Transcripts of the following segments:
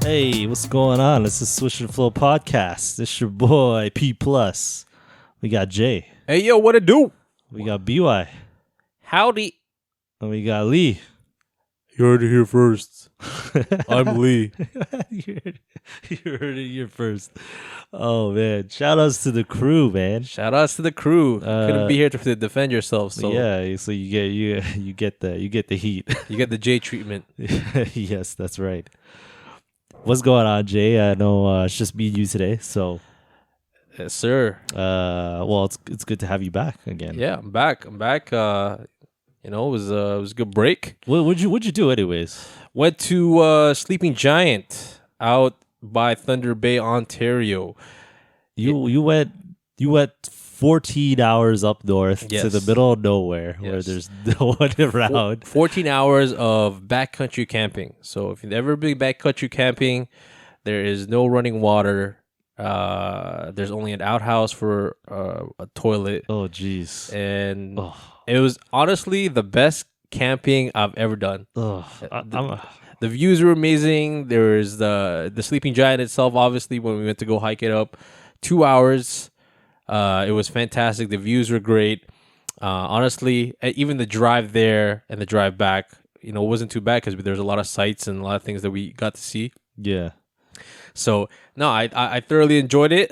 Hey, what's going on? This is Switch and Flow Podcast. This your boy P Plus. We got Jay. Hey, yo, what it do? We got BY. Howdy. And we got Lee. You heard it here first. I'm Lee. you heard it here first. Oh man, shout outs to the crew, man. Shout outs to the crew. Couldn't be here to defend yourself. So yeah, so you get the heat. You get the J treatment. Yes, that's right. What's going on, Jay? I know it's just me and you today, so Yes, sir. well, it's good to have you back again. Yeah, I'm back. It was a good break. What'd you do anyways? Went to Sleeping Giant out by Thunder Bay, Ontario. You went 14 hours up north to the middle of nowhere where there's no one around. 14 hours of backcountry camping. So if you've ever been backcountry camping, there is no running water. There's only an outhouse for a toilet. Oh, jeez. And it was honestly the best camping I've ever done. The views were amazing. There was the Sleeping Giant itself, obviously, when we went to go hike it up. 2 hours. It was fantastic. The views were great. Honestly, even the drive there and the drive back, it wasn't too bad because there's a lot of sights and a lot of things that we got to see. Yeah. So, no, I thoroughly enjoyed it.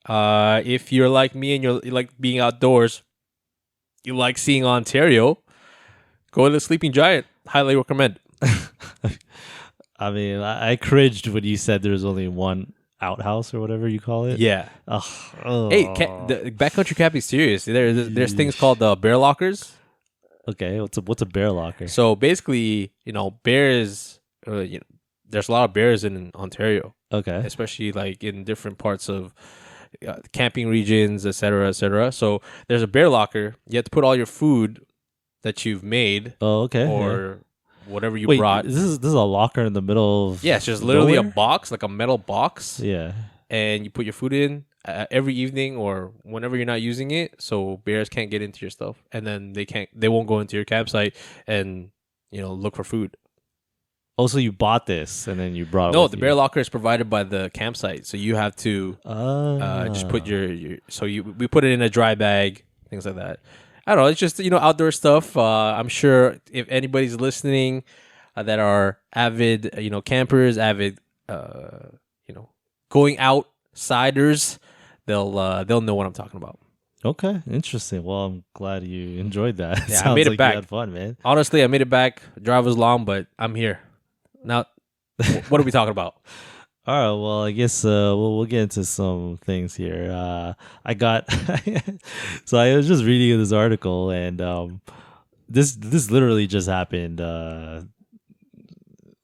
If you're like me and you like being outdoors, you like seeing Ontario, go to the Sleeping Giant. Highly recommend. I mean, I cringed when you said there's only one outhouse or whatever you call it. Yeah. Hey, the backcountry camping is serious. There's things called bear lockers. Okay, what's a bear locker? So basically, bears. There's a lot of bears in Ontario. Okay. Especially like in different parts of camping regions, etc., etc. So there's a bear locker. You have to put all your food that you've made. Oh, okay. Or whatever you Wait, brought. This is a locker in the middle of it's just literally nowhere? a box, like a metal box. Yeah. And you put your food in every evening or whenever you're not using it, so bears can't get into your stuff, and then they won't go into your campsite and look for food. Oh, so you bought this and then you brought it No, with the you. bear locker is provided by the campsite, so you have to just put your we put it in a dry bag, things like that. I don't know. It's just outdoor stuff. I'm sure if anybody's listening that are avid campers, avid going outsiders, they'll know what I'm talking about. Okay, interesting. Well, I'm glad you enjoyed that. Yeah, Sounds I made it like back. You had fun, man. Honestly, I made it back. Drive was long, but I'm here. Now, what are we talking about? All right. Well, I guess we'll get into some things here. I got so I was just reading this article, and this literally just happened.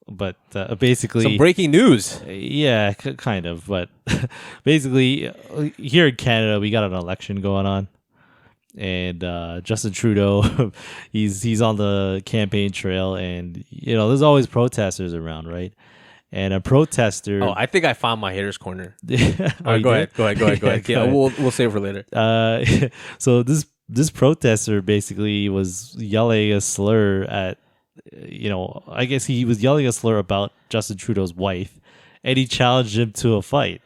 But basically, Some breaking news. Yeah, kind of. But basically, here in Canada, we got an election going on, and Justin Trudeau, he's on the campaign trail, and there's always protesters around, right? And a protester. Oh, I think I found my haters corner. Go ahead. Go ahead. Yeah, we'll save for later. So this protester basically was yelling a slur at, I guess he was yelling a slur about Justin Trudeau's wife, and he challenged him to a fight.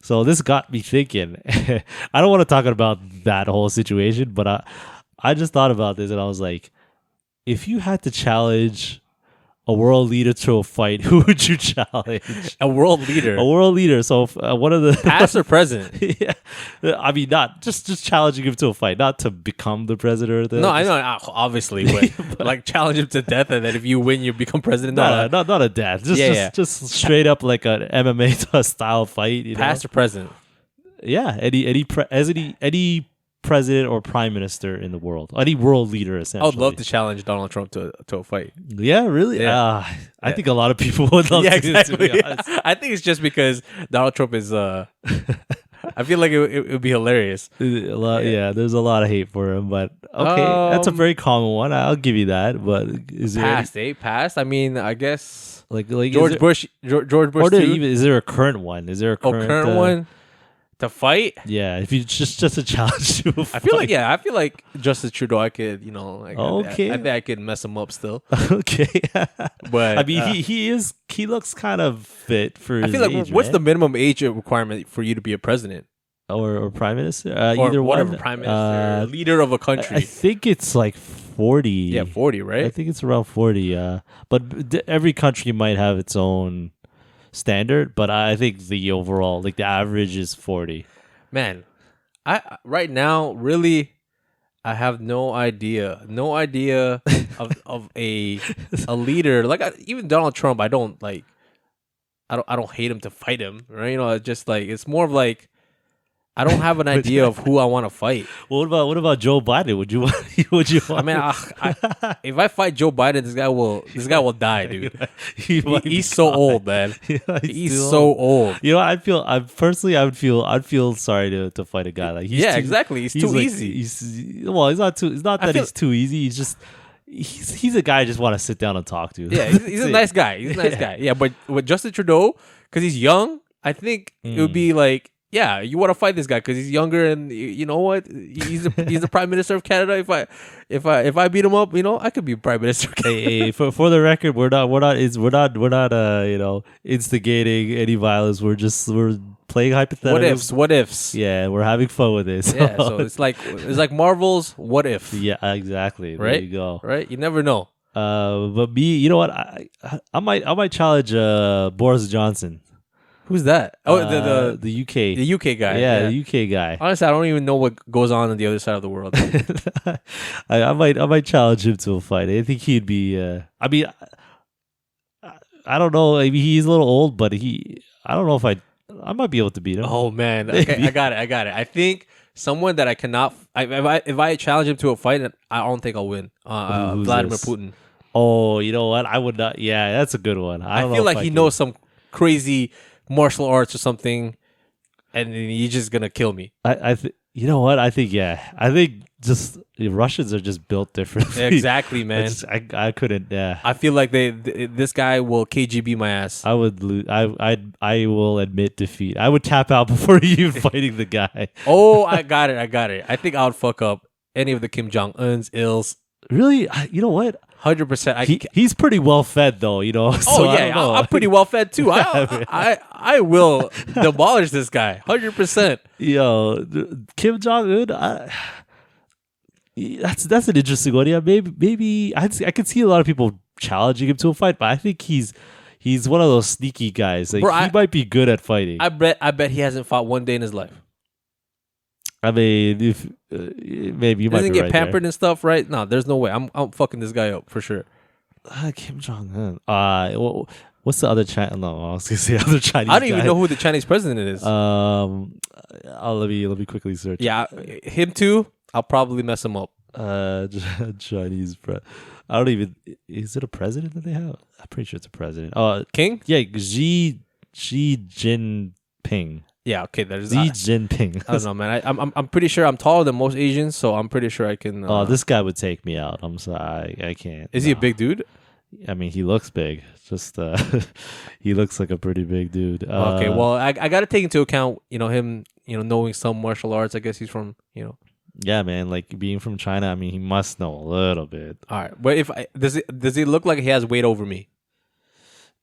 So this got me thinking. I don't want to talk about that whole situation, but I just thought about this, and I was like, if you had to challenge a world leader to a fight, who would you challenge? A world leader. A world leader. So one of the past or present? Yeah, I mean, not just challenging him to a fight, not to become the president. No, I know, obviously, but like challenge him to death, and then if you win, you become president. Not a death. Just straight up like an MMA style fight. Past or present? Yeah, any president or prime minister in the world, any world leader, essentially. I would love to challenge Donald Trump to a fight. Yeah, really? Yeah. I think a lot of people would love to. Exactly. To be honest. I think it's just because Donald Trump is. I feel like it would be hilarious. There's a lot of hate for him, but okay, that's a very common one. I'll give you that. But is there past? I mean, I guess like George Bush. Or is there a current one? Is there a current one? To fight? Yeah, if you just a challenge to a fight. I feel like Justin Trudeau, I could, like, Okay. I think I could mess him up still. Okay. But I mean, he looks kind of fit for I his feel like age, what's right? the minimum age requirement for you to be a president or prime minister? or Either whatever, one. prime minister, leader of a I country? think it's like 40. Yeah, 40, I right? think it's around 40. But every country might have its own standard. But I think the overall, like the average, is 40. Man, I right now really I have no idea of a leader like even Donald Trump. I don't like. I don't hate him to fight him, right? It's just like it's more of like I don't have an idea of who I want to fight. Well, what about Joe Biden? Would you I mean, if I fight Joe Biden, this guy will die, dude. He's so old, man. Yeah, He's so old. I'd feel sorry to fight a guy like Exactly. He's too like, easy. He's not too. It's not that he's too easy. He's just he's a guy I just want to sit down and talk to. Yeah, he's a nice guy. He's a nice guy. Yeah, but with Justin Trudeau, because he's young, I think it would be like. Yeah, you want to fight this guy because he's younger, and you know what? He's the prime minister of Canada. If I beat him up, I could be prime minister. Hey, for the record, we're not instigating any violence. We're playing hypotheticals. What ifs? Yeah, we're having fun with this. Yeah, so it's like Marvel's What If. Yeah, exactly. Right? There you go. Right? You never know. But me, you know what? I might challenge Boris Johnson. Who's that? Oh, the UK. The UK guy. Yeah, the UK guy. Honestly, I don't even know what goes on the other side of the world. I might challenge him to a fight. I think he'd be. I mean, I don't know. Maybe he's a little old, but I don't know if I might be able to beat him. Oh man, okay, I got it. I think someone that I cannot. If I challenge him to a fight, I don't think I'll win. Vladimir this? Putin. Oh, you know what? I would not. Yeah, that's a good one. I feel like he knows some crazy martial arts or something, and then he's just gonna kill me. You know what? I think just the Russians are just built differently. Exactly, man. I couldn't. Yeah. I feel like this guy will KGB my ass. I would lose. I will admit defeat. I would tap out before you fighting the guy. Oh, I got it. I think I would fuck up any of the Kim Jong Un's ills. Really? You know what? 100%. He's pretty well fed though, So I'm pretty well fed too. I will demolish this guy 100%. Yo, Kim Jong Un. That's an interesting one. Yeah, maybe I could see a lot of people challenging him to a fight, but I think he's one of those sneaky guys. Like he might be good at fighting. I bet he hasn't fought one day in his life. I mean, if maybe you might doesn't be get right pampered there. and stuff, right? No, there's no way. I'm fucking this guy up for sure. Kim Jong Un. What's the other China? No, I was gonna say other Chinese. I don't even know who the Chinese president is. Let me quickly search. Yeah, him too. I'll probably mess him up. Chinese I don't even. Is it a president that they have? I'm pretty sure it's a president. King? Yeah, Xi Jinping. Yeah, okay. There's Xi Jinping. I don't know, man. I'm pretty sure I'm taller than most Asians, so I'm pretty sure I can. This guy would take me out. I'm sorry, I can't. Is he a big dude? I mean, he looks big. Just he looks like a pretty big dude. Okay, well, I got to take into account, him, knowing some martial arts. I guess he's from, Yeah, man. Like being from China, I mean, he must know a little bit. All right, but does he look like he has weight over me?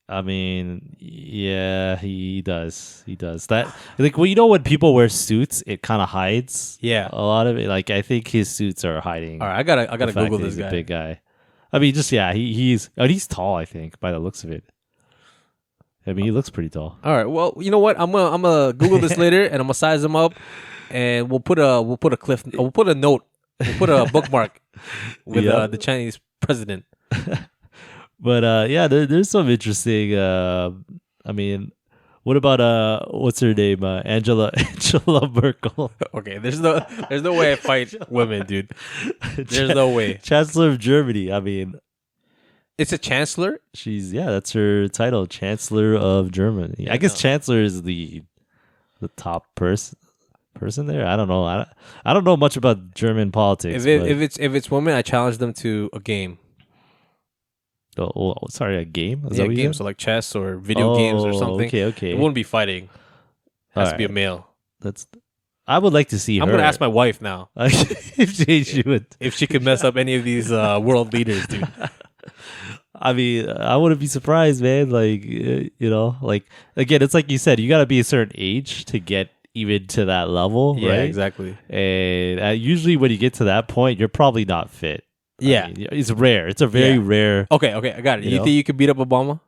I mean, yeah, he does. He does that. Like, well, when people wear suits, it kind of hides. Yeah, a lot of it. Like, I think his suits are hiding. All right, I gotta Google this guy. A big guy. I mean, just he's tall. I think by the looks of it. I mean, he looks pretty tall. All right. Well, you know what? I'm gonna Google this later, and I'm gonna size him up, and we'll put a note. We'll put a bookmark with the Chinese president. But yeah, there's some interesting. I mean, what about what's her name? Angela Merkel. Okay, there's no way I fight women, dude. There's no way. Chancellor of Germany. I mean, it's a chancellor. That's her title, Chancellor of Germany. I guess Chancellor is the top person there. I don't know. I don't know much about German politics. If it's women, I challenge them to a game. Oh, sorry, a game? Is that game, so like chess or video games or something. Okay. It wouldn't be fighting. It has to be a male. That's. I would like to see her. I'm gonna ask my wife now if she would. if she could mess up any of these world leaders, dude. I mean, I wouldn't be surprised, man. Like, like again, it's like you said, you got to be a certain age to get even to that level, Yeah, right? exactly. And usually, when you get to that point, you're probably not fit. Yeah, I mean, it's rare. It's a very rare. Okay, I got it. You think you could beat up Obama?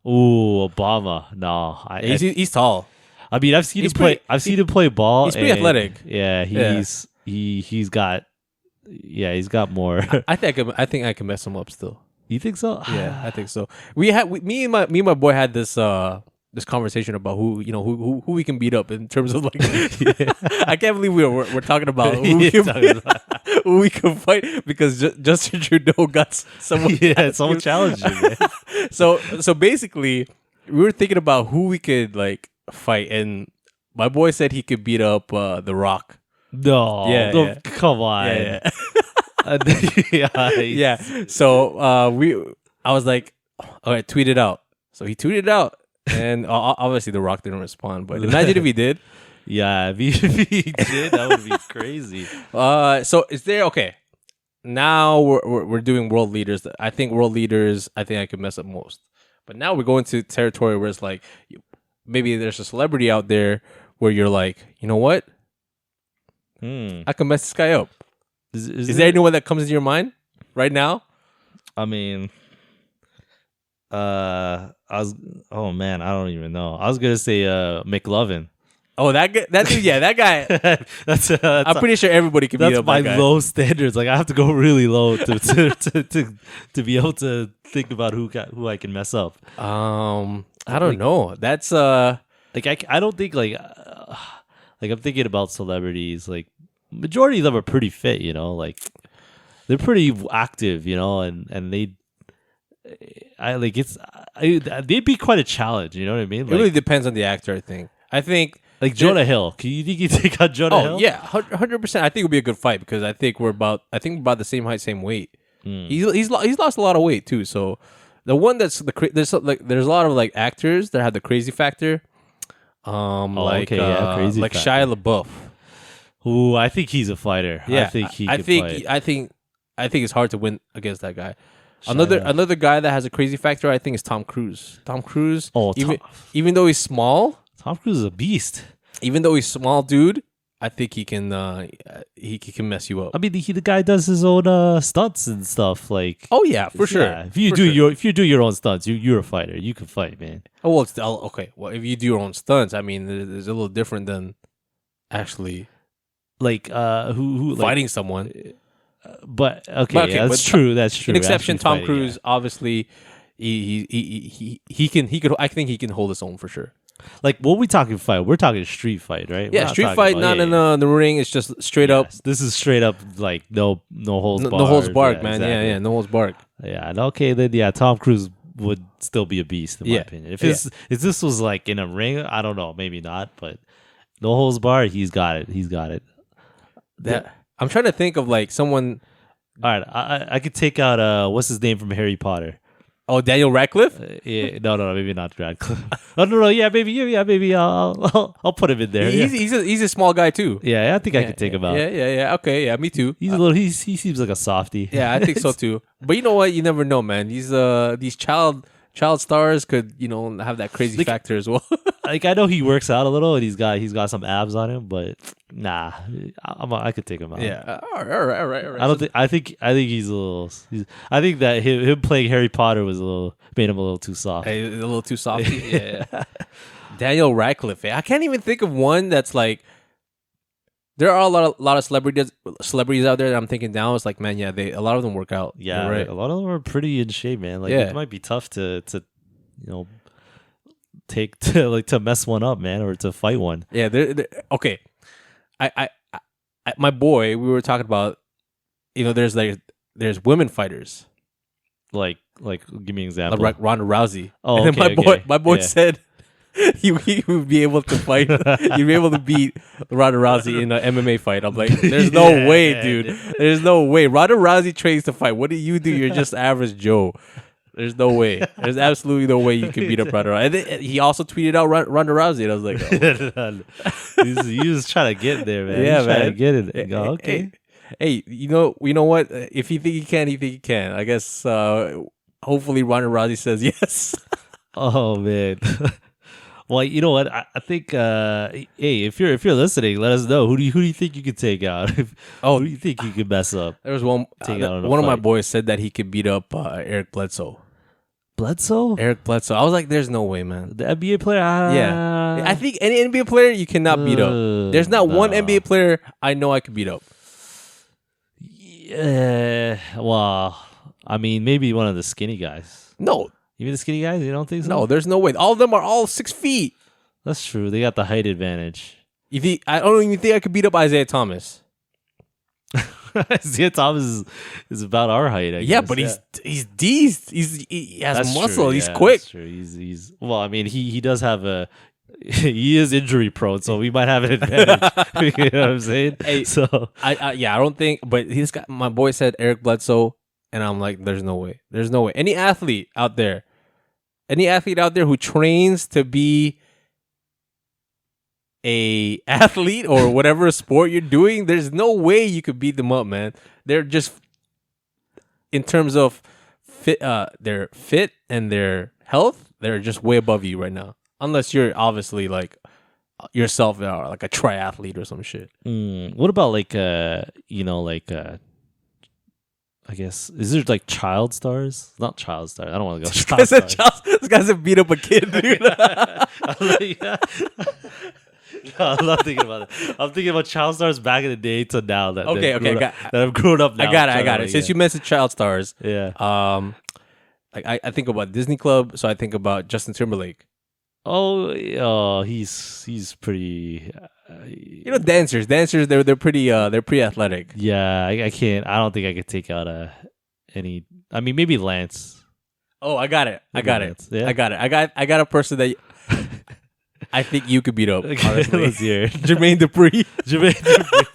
Ooh, Obama. No, He's tall. I mean, I've seen him play. I've seen him play ball. He's pretty athletic. Yeah, he's got more. I think I can mess him up still. You think so? Yeah, I think so. Me and my boy had this conversation about who we can beat up in terms of like. I can't believe we're talking about who we can fight because Justin Trudeau got someone. Yeah, someone challenged you. Man. So basically, we were thinking about who we could like fight, and my boy said he could beat up The Rock. No, yeah. Come on. Yeah. Yeah. So I was like, all right, tweet it out. So he tweeted it out, and obviously The Rock didn't respond. But imagine if he did. Yeah, if he did, that would be crazy. So is there okay? Now we're doing world leaders. I think world leaders. I think I could mess up most. But now we're going to territory where it's like maybe there's a celebrity out there where you're like, you know what? I can mess this guy up. Is there anyone that comes into your mind right now? I mean, I don't even know. I was gonna say McLovin. Oh, that guy, that guy. that's I'm pretty sure everybody can beat up my that guy. low standards. Like I have to go really low to be able to think about who I can mess up. I don't know. That's like I don't think like I'm thinking about celebrities. Like majority of them are pretty fit. Like they're pretty active. And they'd be quite a challenge. You know what I mean? It really depends on the actor. I think. Like Jonah Hill. Can you think you take out Jonah Hill? Oh yeah, 100%. I think it would be a good fight because I think we're about the same height, same weight. He's lost a lot of weight too. So the one that's there's a lot of like actors that have the crazy factor. Crazy like factor. Shia LaBeouf. Ooh, I think he's a fighter. Yeah, I think he could fight. I think it's hard to win against that guy. Another guy that has a crazy factor, I think, is Tom Cruise. Tom Cruise. Oh, even though he's small. Tom Cruise is a beast. Even though he's small, dude, I think he can mess you up. I mean, the guy does his own stunts and stuff. Like, oh yeah, for sure. Yeah, if you do your own stunts, you're a fighter. You can fight, man. Oh well, okay. Well, if you do your own stunts, I mean, it's a little different than actually like who fighting someone. But okay, yeah, that's true. That's true. An exception, Actually Tom fighting, Cruise. Yeah. Obviously, he could. I think he can hold his own for sure. Like, when we talking fight, we're talking street fight, right? Yeah, street fight, not in the ring. It's just straight up. This is straight up, like, no holds barred. No holds barred, man. Exactly. Yeah, no holds barred. Yeah, and okay, then, yeah, Tom Cruise would still be a beast, in my opinion. If this was, like, in a ring, I don't know, maybe not, but no holds barred, he's got it. He's got it. I'm trying to think of, like, someone... All right, I could take out, what's his name from Harry Potter? Oh, Daniel Radcliffe? Yeah, no, maybe not Radcliffe. Oh no, yeah, maybe I'll put him in there. He's a small guy too. Yeah, I think I could take him out. Yeah. Okay, yeah, me too. He's a little. He seems like a softie. Yeah, I think so too. But you know what? You never know, man. These child stars could have that crazy factor as well. Like I know he works out a little and he's got some abs on him, but nah, I could take him out. Yeah, all right. I think he's a little. I think that him playing Harry Potter made him a little too soft. Hey, a little too soft. Yeah. Daniel Radcliffe. I can't even think of one that's like. There are a lot of celebrities out there that I'm thinking now. It's like, man, yeah, a lot of them work out. Yeah, right. A lot of them are pretty in shape, man. Like it might be tough to to mess one up, man, or to fight one. Yeah, okay. I my boy, we were talking about, there's women fighters. Like give me an example. Like Ronda Rousey. Oh, and then my boy said he would be able to fight. You'd be able to beat Ronda Rousey in an MMA fight. I'm like, there's no way, dude. There's no way. Ronda Rousey trains to fight. What do? You're just average Joe. There's no way. There's absolutely no way you can beat up Ronda Rousey. And then he also tweeted out Ronda Rousey, and I was like, oh. He was trying to get there, man. Yeah, He's trying to man. get it. And go, okay. Hey, you know what? If you think he can, you think he can. I guess. Hopefully, Ronda Rousey says yes. Oh man. Well, you know what? I think. Hey, if you're listening, let us know. Who do you think you could take out? Who do you think you could mess up? There was one. Take out in a One of my fight? boys said that he could beat up Eric Bledsoe. Bledsoe, Eric Bledsoe. I was like, "There's no way, man." the NBA player. Yeah, I think any NBA player you cannot beat up. There's not one NBA player I know I could beat up. Yeah. Well, I mean, maybe one of the skinny guys. No, You mean the skinny guys? You don't think so? no, there's no way. All of them are all 6 feet. That's true. They got the height advantage. You think? I don't even think I could beat up Isaiah Thomas. Isaiah Thomas is about our height. I guess. But he's dezed. He has That's muscle. true. He's Yeah, quick. That's true. He's well. I mean, he does have a. He is injury prone, so we might have an advantage. You know what I'm saying? Hey, so I don't think. But he's got. My boy said Eric Bledsoe, and I'm like, there's no way. There's no way. Any athlete out there who trains to be a athlete or whatever sport you're doing, there's no way you could beat them up, man. They're just in terms of fit, they're fit and their health, they're just way above you right now. Unless you're obviously like yourself, like a triathlete or some shit. what about like I guess is there like child stars? Not child stars. I don't want to go. Child stars. This guy's a beat up a kid, dude. No, I'm not thinking about it. I'm thinking about child stars back in the day to now that that I've grown up now. I got it. Since you mentioned child stars, yeah. like I think about Disney Club, so I think about Justin Timberlake. Oh, he's pretty. Dancers, they're pretty athletic. Yeah, I can't. I don't think I could take out any. I mean, maybe Lance. Oh, I got it. Yeah. I got a person that I think you could beat up. Honestly, Let's hear it. Jermaine Dupri. Jermaine Dupri.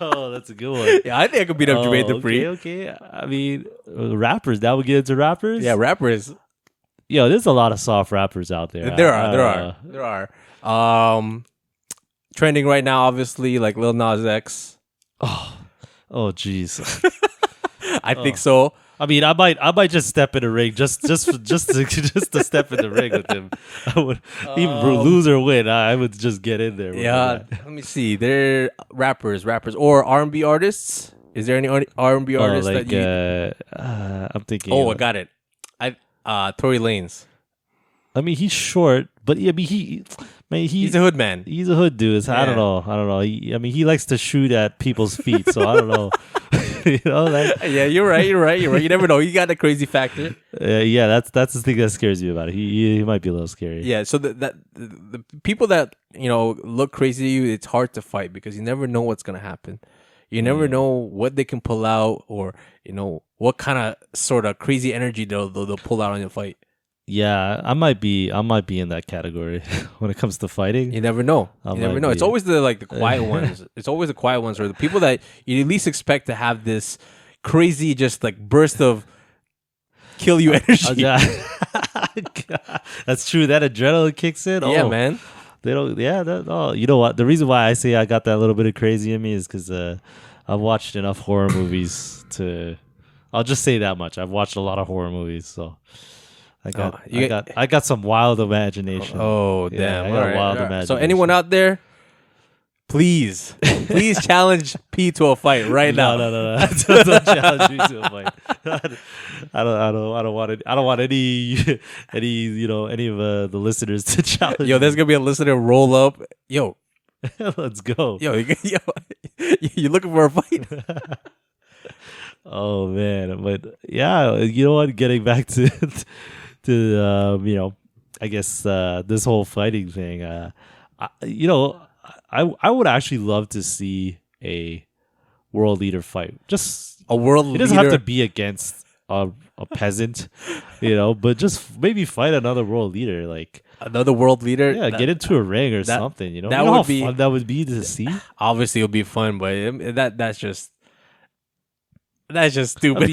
Oh, that's a good one. Yeah, I think I could beat up Jermaine Dupri. Okay. I mean, rappers. Now we get into rappers. Yeah, rappers. Yo, there's a lot of soft rappers out there. There are. Trending right now, obviously, like Lil Nas X. Oh, jeez. I think so. I mean, I might just step in the ring, just to step in the ring with him. I would even lose or win. I would just get in there. Yeah, let me see. They're rappers, or R&B artists. Is there any R&B artists like, that you? I'm thinking. Oh, I got it. Tory Lanez. I mean, he's short, but I mean, he's a hood man. He's a hood dude. So I don't know. He likes to shoot at people's feet, so I don't know. Yeah, you're right. You never know. You got the crazy factor. Yeah, that's the thing that scares me about it. He might be a little scary. Yeah, so the people that look crazy to you, it's hard to fight because you never know what's gonna happen. You never know what they can pull out, or what kind of sort of crazy energy they'll pull out on your fight. Yeah, I might be in that category when it comes to fighting. You never know. It's always the quiet ones. It's always the quiet ones, or the people that you at least expect to have this crazy, just like burst of kill you energy. That's true. That adrenaline kicks in. Yeah, man. They don't. Yeah. You know what? The reason why I say I got that little bit of crazy in me is because I've watched enough horror movies to. I'll just say that much. I've watched a lot of horror movies, so. I got some wild imagination. Oh, damn! I got wild imagination. So anyone out there, please challenge P to a fight right now. No. Don't challenge me to a fight. I don't want any of the listeners to challenge. Yo, there's gonna be a listener roll up. Yo, let's go. Yo, you looking for a fight? Oh man, but yeah, you know what? Getting back to I guess this whole fighting thing. I would actually love to see a world leader fight. Just a world leader. It doesn't have to be against a peasant, but just maybe fight another world leader, like another world leader. Yeah, get into a ring or something. That would be fun that would be to see. Obviously, it would be fun, but that's just stupid.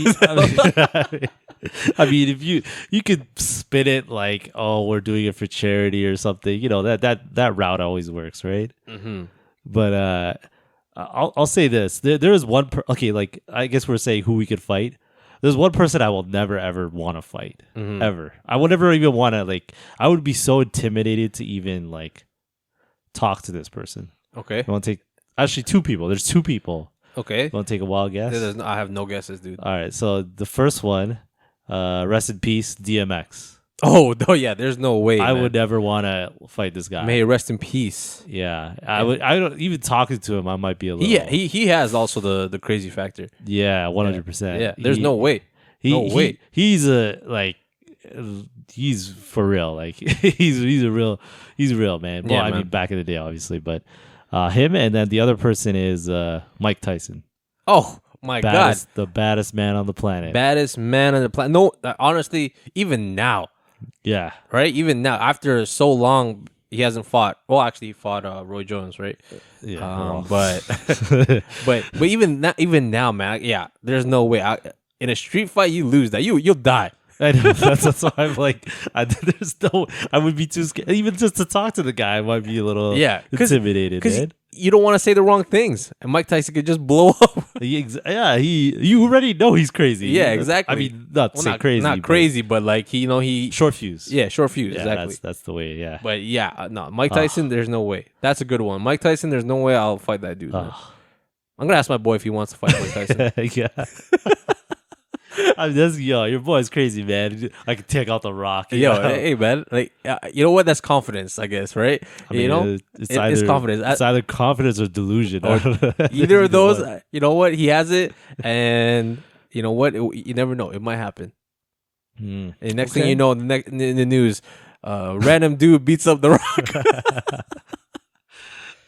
I mean, if you could spin it like, oh, we're doing it for charity or something, that route always works, right? Mm-hmm. But I'll say this: there is one. Okay, like I guess we're saying who we could fight. There's one person I will never ever want to fight ever. I would never even want to like. I would be so intimidated to even like talk to this person. Okay. I want to take actually two people. There's two people. Okay. You want to take a wild guess? I have no guesses, dude. All right. So the first one, rest in peace, DMX. Oh, no, yeah. There's no way. I man. would never want to fight this guy. May he rest in peace. Yeah, I would. I don't even talking to him. I might be a little. Yeah, he has also the crazy factor. Yeah, 100%. Yeah, there's no way. No way. He's he's for real. Like he's real man. Well, Yeah, I man. mean back in the day, obviously, but him and then the other person is Mike Tyson. Oh my God, The baddest man on the planet. baddest man on the planet. No, honestly, even now, Yeah, right? Even now, after so long, he hasn't fought. Well, actually, he fought Roy Jones, right? yeah. But even now, man. Yeah, there's no way. In a street fight, you lose that. You'll die. I know, that's why I'm like, I would be too scared. Even just to talk to the guy, I might be a little intimidated. Because you don't want to say the wrong things, and Mike Tyson could just blow up. You already know he's crazy. Yeah, exactly. I mean, not to say crazy, not crazy, but like he short fuse. Yeah, short fuse. Yeah, exactly. That's the way. Yeah, But yeah, no, Mike Tyson. There's no way. That's a good one. Mike Tyson. There's no way I'll fight that dude. Man. I'm gonna ask my boy if he wants to fight Mike Tyson. yeah. I mean, your boy's crazy, man. I could take out the Rock. Hey, man. Like, you know what? That's confidence, I guess, right? I mean, it's confidence. It's either confidence or delusion. Either of those. You know what? He has it, and you know what? You never know. It might happen. And next thing you know, in the news, random dude beats up the Rock.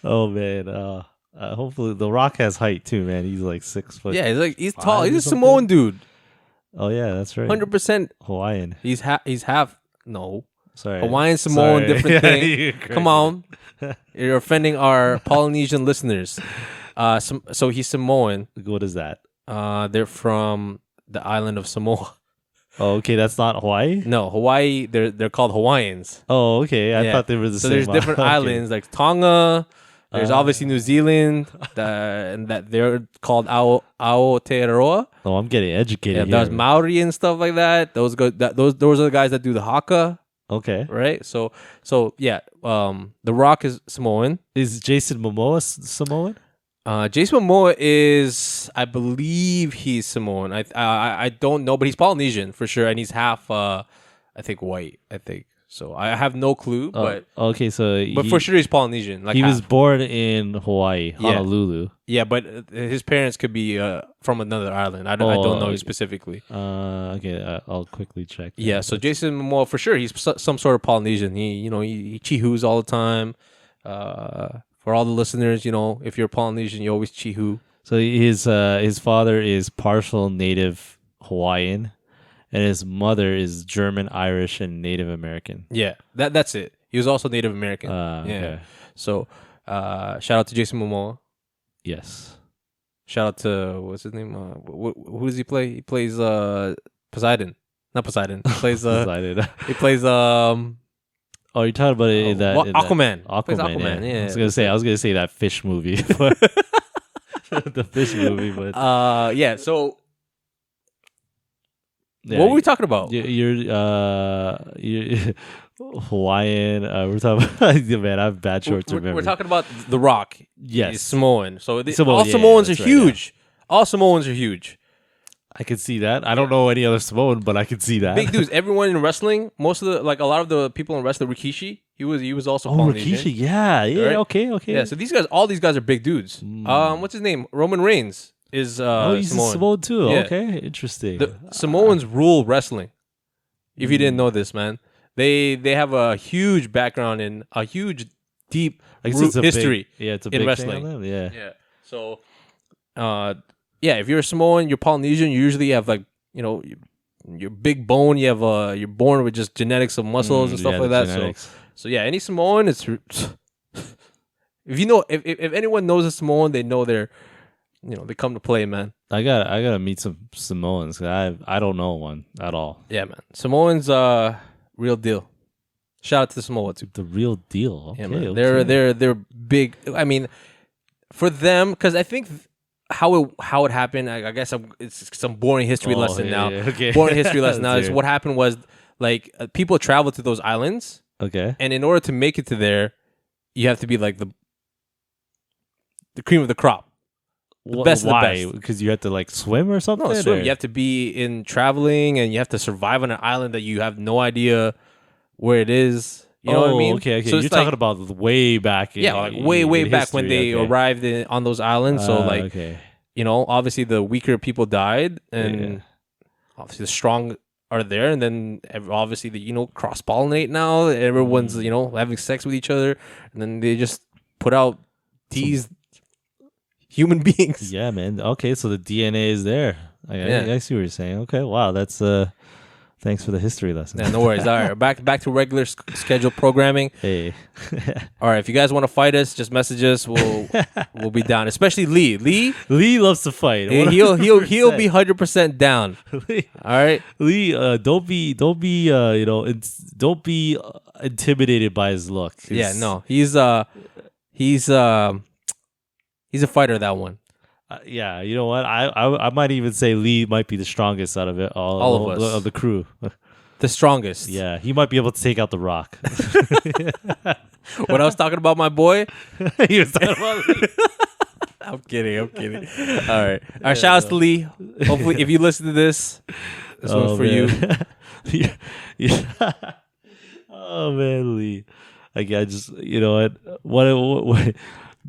Oh man. Hopefully, the Rock has height too, man. He's like 6 foot. Yeah, he's tall. He's a Samoan dude. Oh yeah, that's right. 100% Hawaiian. He's half. No, Sorry, Hawaiian, Samoan, different thing. Come on, you're offending our Polynesian listeners. So he's Samoan. What is that? They're from the island of Samoa. Oh, okay, that's not Hawaii. No, Hawaii. They're called Hawaiians. Oh, okay. I thought they were the same. So there's different islands like Tonga. There's obviously New Zealand, and that they're called Aotearoa. Oh, I'm getting educated. Yeah, here. there's Maori and stuff like that. Those are the guys that do the haka. Okay. Right. So yeah. The Rock is Samoan. Is Jason Momoa Samoan? Jason Momoa is, I believe he's Samoan. I don't know, but he's Polynesian for sure, and he's half, I think white. I think so. I have no clue, but okay. So, for sure he's Polynesian. Like he was born in Hawaii, Honolulu. Yeah, but his parents could be from another island. I don't know specifically. Okay, I'll quickly check. Yeah, so Jason Momoa for sure he's some sort of Polynesian. He chihoos all the time. For all the listeners, if you're Polynesian, you always chihu. So his father is partial Native Hawaiian, and his mother is German, Irish, and Native American. Yeah, that's it. He was also Native American. Okay. So, shout out to Jason Momoa. Yes. Shout out to what's his name? Who does he play? He plays Poseidon. Not Poseidon. He plays Poseidon. He plays Oh, you're talking about it in that Aquaman. Aquaman, yeah. I was gonna say that fish movie, but the fish movie, but yeah. So yeah, what were we talking about? You're Hawaiian. We're talking about man. I have bad short-term memory. We're talking about The Rock. Yes, He's Samoan. So Samoan, all yeah, Samoans are that's right, huge. All Samoans are huge. I can see that. I don't know any other Samoan, but I can see that. Big dudes. Everyone in wrestling, most of the a lot of the people in wrestling, Rikishi, he was also Polynesian. Rikishi, yeah, Right? okay. Yeah, so all these guys are big dudes. What's his name? Roman Reigns is he's Samoan. a Samoan too. Yeah. Okay, interesting. The Samoans rule wrestling. If you didn't know this, man, they have a huge background in a huge, deep history. It's a in big wrestling. Thing on them. Yeah. Yeah. So, if you're a Samoan, you're Polynesian. You usually have your big bone. You have you're born with just genetics of muscles and stuff like that. Genetics. So yeah, any Samoan, it's if anyone knows a Samoan, they know they're they come to play, man. I gotta meet some Samoans. 'Cause I don't know one at all. Yeah, man. Samoans, real deal. Shout out to Samoa too. The real deal. Okay, Yeah, man. okay. They're big. I mean, for them, because I think how it happened. I guess it's some boring history lesson yeah, now. yeah, okay. Boring history lesson now Let's is hear it. what happened was like people travel to those islands, Okay. and in order to make it to there, you have to be like the cream of the crop. Best of the Why? best. Because you have to like swim or something. No, swim. or- You have to be in traveling, and you have to survive on an island that you have no idea where it is. You know what I mean? Okay. So You're it's talking like, about way back. like way in back when history, they okay. arrived on those islands. So like, okay. obviously the weaker people died, and Yeah. obviously the strong are there, and then obviously the cross pollinate now. Everyone's having sex with each other, and then they just put out these human beings. Yeah, man. Okay, so the DNA is there. I see what you're saying. Okay, wow, that's thanks for the history lesson. Yeah, no worries. All right, back to regular scheduled programming. Hey. All right, if you guys want to fight us, just message us. We'll be down. Especially Lee. Lee loves to fight. He'll be 100% down. Lee, All right. Lee, don't be intimidated by his look. Yeah, no, he's a fighter. That one. Yeah, you know what? I might even say Lee might be the strongest out of it All of us. of the crew. The strongest. Yeah, he might be able to take out the Rock. What I was talking about, my boy. He was talking about Lee. I'm kidding. All right. Shout outs to Lee. Hopefully, if you listen to this one's for you. Yeah. Oh man, Lee. I just what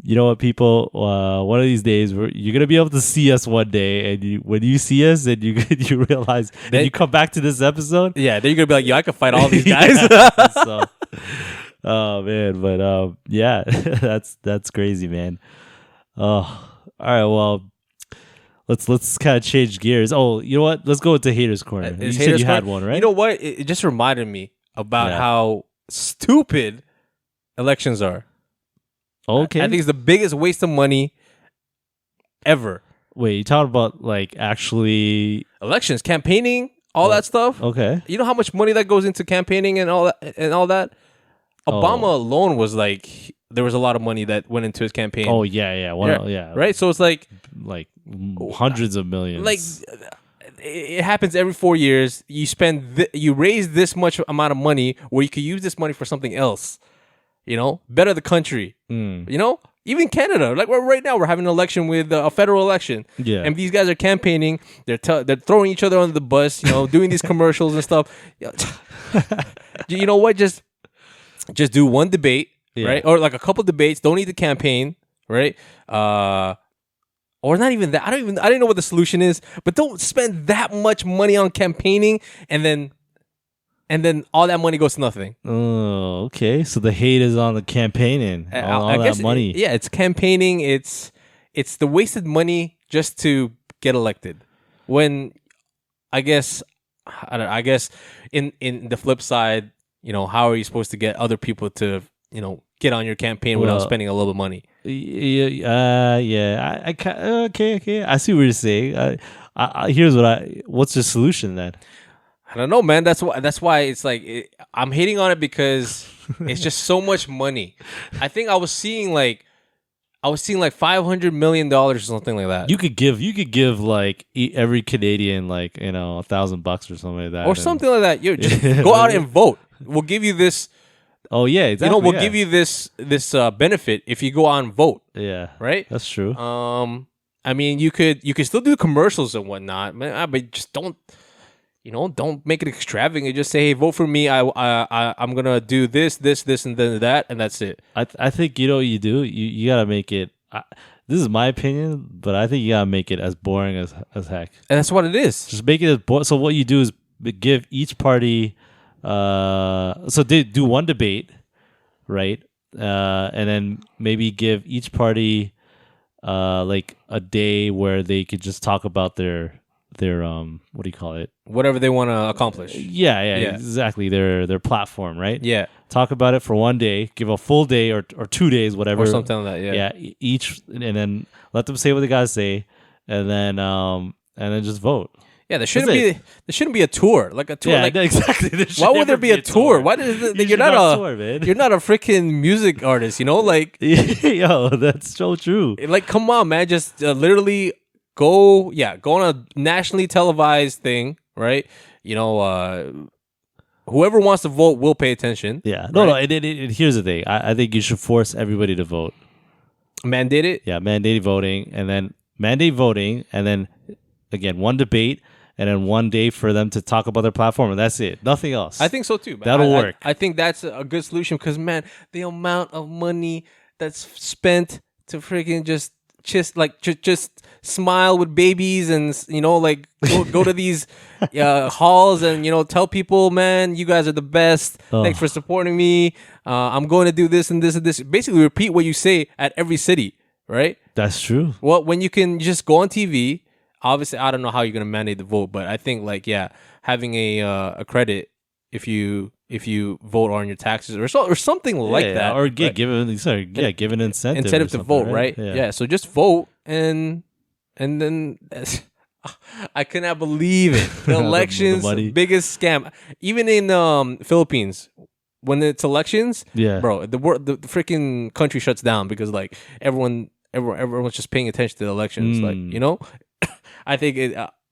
you know what, people. One of these days, you're gonna be able to see us one day, and when you see us, and you realize, and you come back to this episode. Yeah, then you're gonna be like, yo, I can fight all these guys. So, oh man, but yeah, that's crazy, man. Oh, all right. Well, let's kind of change gears. Oh, you know what? Let's go into haters corner. You said you had one, right? You know what? It just reminded me about Yeah. how stupid elections are. Okay. I think it's the biggest waste of money ever. Wait, you talking about like actually? Elections, campaigning, all that stuff. Okay. You know how much money that goes into campaigning and all that. Obama alone was like, there was a lot of money that went into his campaign. Oh yeah. Yeah. Right. So it's like hundreds of millions. like it happens every 4 years. You you raise this much amount of money where you could use this money for something else. Better the country. Even Canada. Like right now, we're having an election with a federal election. Yeah. And these guys are campaigning. They're throwing each other under the bus. Doing these commercials and stuff. You know what? Just do one debate, right? Or like a couple debates. Don't need the campaign, right? Or not even that. I didn't know what the solution is, but don't spend that much money on campaigning and then all that money goes to nothing. Oh, okay. So the hate is on the campaigning, all that money. It's campaigning. It's the wasted money just to get elected. When I guess in the flip side, how are you supposed to get other people to get on your campaign without spending a little bit of money? Yeah. Okay. I see what you're saying. Here's what's the solution then? I don't know, man. That's why it's like I'm hating on it because it's just so much money. I think I was seeing like $500 million or something like that. You could give like every Canadian like $1,000 or something like that, or something like that. You just go out and vote. We'll give you this. Oh yeah, exactly. We'll give you this benefit if you go out and vote. Yeah, right. That's true. I mean, you could still do commercials and whatnot, man, but just don't make it extravagant. Just say, hey, vote for me. I'm gonna do this, and then that, and that's it. I think you do. You gotta make it. This is my opinion, but I think you gotta make it as boring as heck. And that's what it is. Just make it as boring. So what you do is give each party. So they do one debate, right? And then maybe give each party like a day where they could just talk about their what do you call it? Whatever they want to accomplish. Yeah, exactly. Their platform, right? Yeah. talk about it for one day, give a full day or 2 days, whatever, or something like that. Yeah. each, and then let them say what they gotta say, and then just vote. Yeah, there shouldn't be a tour like a tour. Yeah, like, exactly. why would there be a tour? Why does you're not a tour, man. You're not a freaking music artist, you know? Like, yo, that's so true. like, come on, man. Just literally go on a nationally televised thing, right? You know, whoever wants to vote will pay attention. Yeah, no. And here's the thing. I think you should force everybody to vote. Mandate it. Yeah, mandate voting, and then again, one debate. And then one day for them to talk about their platform, and that's it. Nothing else. I think so too. Man. That'll work. I think that's a good solution because, man, the amount of money that's spent to freaking just smile with babies and, you know, like go to these halls and, you know, tell people, man, you guys are the best. Thanks for supporting me. I'm going to do this and this and this. Basically, repeat what you say at every city, right? That's true. Well, when you can just go on TV. Obviously, I don't know how you're gonna mandate the vote, but I think having a credit if you vote on your taxes or something like that, or give an incentive to vote, right? Yeah. So just vote and then I cannot believe it. The elections, biggest scam. Even in Philippines, when it's elections, bro, the freaking country shuts down because like everyone's just paying attention to the elections, like, you know. I think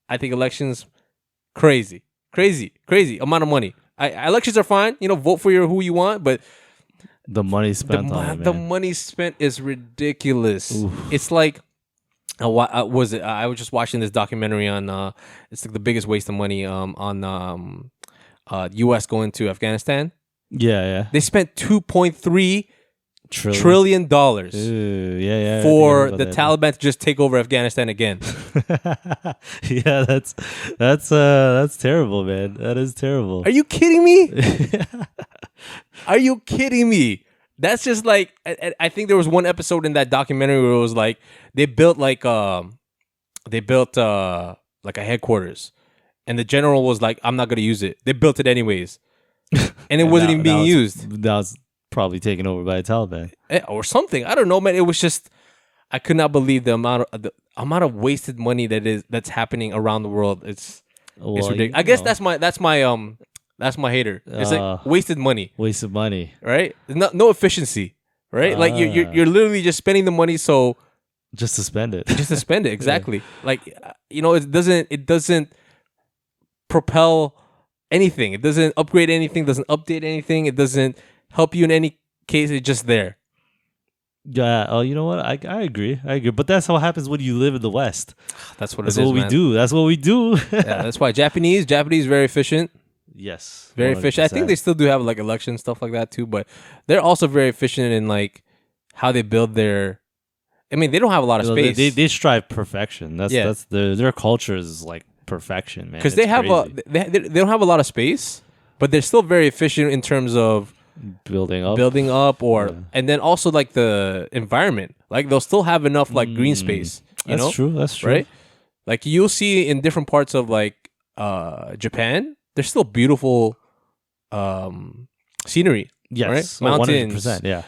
elections crazy amount of money. Elections are fine, you know, vote for who you want, but the money spent the money spent is ridiculous. Oof. It's like I was just watching this documentary on it's like the biggest waste of money on US going to Afghanistan. Yeah. They spent $2.3 trillion dollars for the Taliban to just take over Afghanistan again. Yeah, that's terrible, man. That is terrible. Are you kidding me? Are you kidding me? That's just like I think there was one episode in that documentary where it was like they built like a headquarters, and the general was like, "I'm not gonna use it." They built it anyways, and it wasn't even being used. That was probably taken over by the Taliban or something. I don't know, man. It was just I could not believe the amount of wasted money that's happening around the world. It's ridiculous. I guess that's my hater. It's like wasted money. Wasted money, right? There's no efficiency, right? Like you're literally just spending the money just to spend it. Just to spend it, exactly. Yeah. Like, you know, it doesn't propel anything. It doesn't upgrade anything. Doesn't update anything. It doesn't help you in any case. It's just there. Yeah. Oh, you know what? I agree. But that's how it happens when you live in the West. That's what we do. That's what we do. Yeah, that's why Japanese very efficient. Yes. Very 100%. Efficient. I think they still do have like election stuff like that too, but they're also very efficient in like how they build their. I mean, they don't have a lot of space. They strive perfection. That's their culture is like perfection, man. Because they don't have a lot of space, but they're still very efficient in terms of building up and then also like the environment. Like they'll still have enough like green space. That's true. Right? Like you'll see in different parts of like Japan, there's still beautiful scenery. Yes, right? Mountains. 100%, yeah.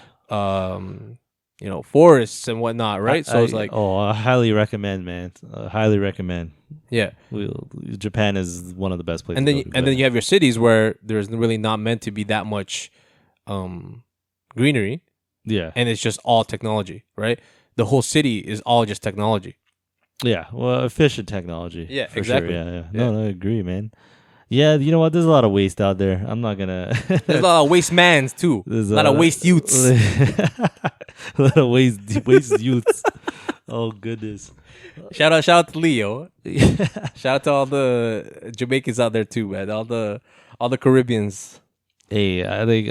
You know, forests and whatnot, right? So it's like, I highly recommend, man. Highly recommend. Yeah, Japan is one of the best places. And then you have your cities where there's really not meant to be that much greenery. Yeah, and it's just all technology, right? The whole city is all just technology. Yeah, well, efficient technology. Yeah, for exactly. Sure. Yeah. No, I agree, man. Yeah, you know what? There's a lot of waste out there. I'm not gonna. There's a lot of waste mans too. There's a lot of waste youths. A lot of waste youths. Oh goodness! Shout out to Leo. Shout out to all the Jamaicans out there too, man. All the Caribbeans. Hey, I think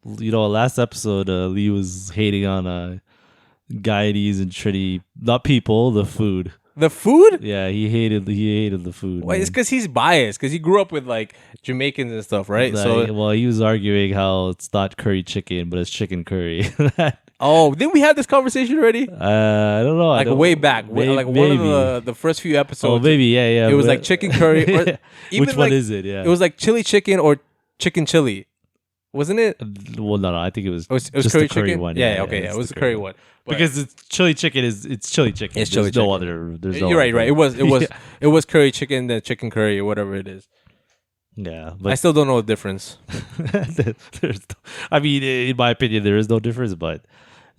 last episode Lee was hating on Guyanese and Trinity, not people, the food. The food? Yeah, he hated the food. Well, it's because he's biased, because he grew up with like Jamaicans and stuff, right? He was arguing how it's not curry chicken, but it's chicken curry. Oh, didn't we have this conversation already? I don't know. Like way back, like one of the first few episodes. Oh, maybe, yeah. It was like chicken curry. Or even which one is it? Yeah, it was like chili chicken or chicken chili. wasn't it? Well, no, I think it was It was just curry the curry chicken. one. Yeah, okay, yeah, it was the curry one. But Because it's chili chicken it's chili chicken. It's chili There's no chicken. other. There's no. you're right, other right. It was curry chicken, then chicken curry, or whatever it is. Yeah, I but still don't know the difference. there's. I mean, in my opinion, there is no difference, but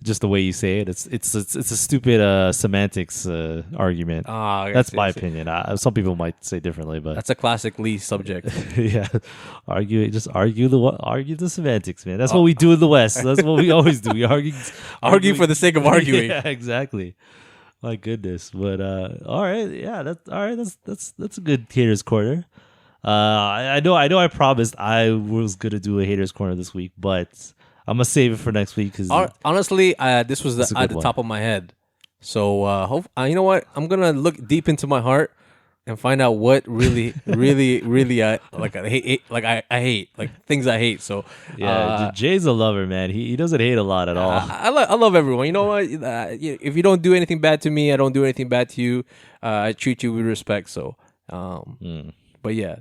just the way you say it, it's a stupid semantics argument. Ah, That's my opinion. Some people might say differently, but That's a classic Lee subject. yeah, argue the semantics, man. That's what we do in the West. That's what we always do. We Argue for the sake of arguing. Yeah, exactly. My goodness, but all right, yeah, that's all right. That's a good haters corner. I know. I promised I was gonna do a haters corner this week, but I'm gonna save it for next week because Honestly, this was That's a at good the one. top of my head. So you know what? I'm gonna look deep into my heart and find out what really, really I hate, I hate, like things I hate. So yeah, Jay's a lover, man. He doesn't hate a lot at all. I love everyone. You know what? If you don't do anything bad to me, I don't do anything bad to you. I treat you with respect. So, but yeah,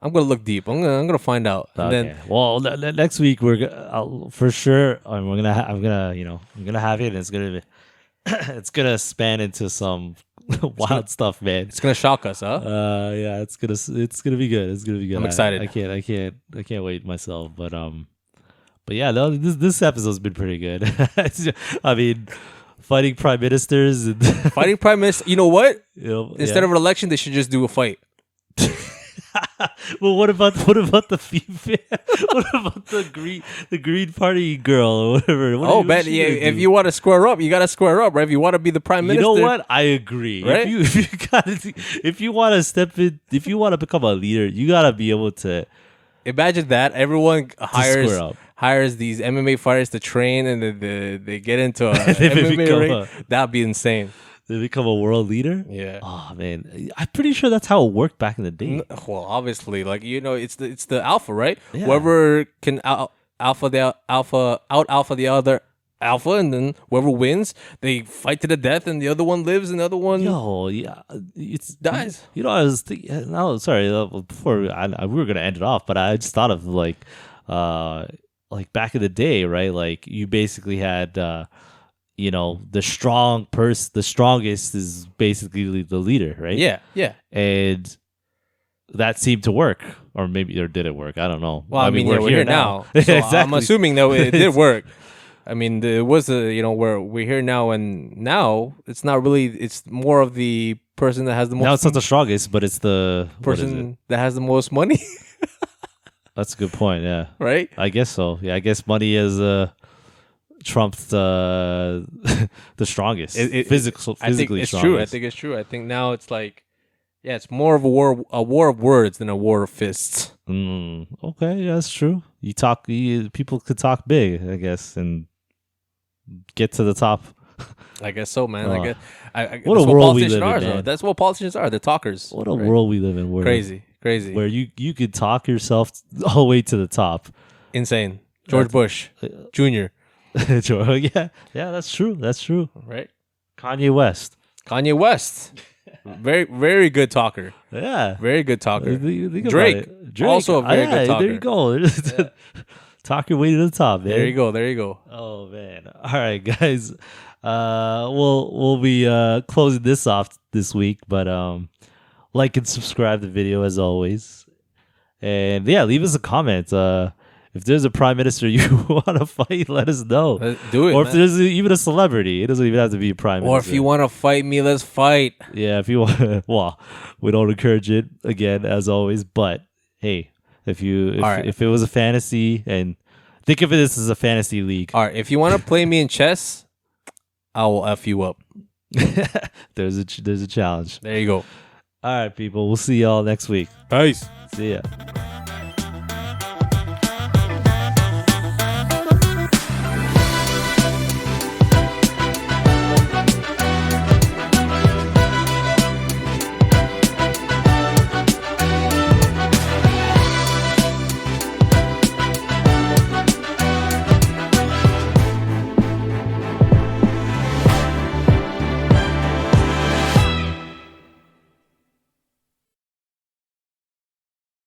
I'm gonna look deep. I'm gonna find out. And Okay. Well, next week for sure. I'm gonna I'm gonna have it. And it's gonna be it's gonna span into some wild stuff, man. it's gonna shock us, huh? Yeah, it's gonna be good. It's gonna be good. I'm excited. I can't wait myself. But yeah, no, this episode's been pretty good. I mean, fighting prime ministers and Fighting prime minister. You know what? Instead of an election, they should just do a fight. well, what about the female? What about the green party girl or whatever? Man, yeah. If you want to square up, you gotta square up, right? If you want to be the prime minister, you know what? I agree. Right? If you want to step in, if you want to become a leader, you gotta be able to. Imagine that everyone square up. hires these MMA fighters to train, and they get into a They MMA become ring. That'd be insane. They become a world leader. Yeah. Oh man, I'm pretty sure that's how it worked back in the day. Well, obviously, like it's the alpha, right? Yeah. Whoever can out alpha the other alpha, and then whoever wins, they fight to the death, and the other one lives, and the other one Yo, yeah, it's dies. You know, I was thinking. No, sorry. Before we were gonna end it off, but I just thought of like back in the day, right? Like you basically had. The strongest is basically the leader, right? Yeah. And that seemed to work, or did it work? I don't know. Well, I mean, we're here now. So Exactly. I'm assuming that it did work. I mean, it was where we're here now, and now it's not really. It's more of the person that has the most. Now it's not the strongest, but it's the person that has the most money. That's a good point. Yeah, right. I guess so. Yeah, I guess money is trumped the strongest. Physically, I think it's strongest. true. I think it's true. I think now it's like, yeah, it's more of a war of words than a war of fists. Okay, yeah, that's true. People could talk big, I guess, and get to the top. I guess so, man. I guess what a world we live in, man. That's what politicians are. They're talkers. What a world we live in. Crazy. Where you could talk yourself all the way to the top. Insane. George Bush Jr. Yeah, that's true. Right. Kanye West. Very, very good talker. Yeah. Very good talker. Think Drake. Also a very good talker. There you go. Talk your way to the top, man. There you go. Oh man. All right, guys. We'll be closing this off this week, but like and subscribe to the video as always. And yeah, leave us a comment. If there's a prime minister you want to fight, let us know. Do it. Or if there's even a celebrity, it doesn't even have to be a prime minister. Or if you want to fight me, let's fight. Yeah, if you want. Well, we don't encourage it again, as always. But hey, if it was a fantasy, and think of it as a fantasy league. All right, if you want to play me in chess, I will F you up. There's a challenge. There you go. All right, people. We'll see y'all next week. Peace. See ya.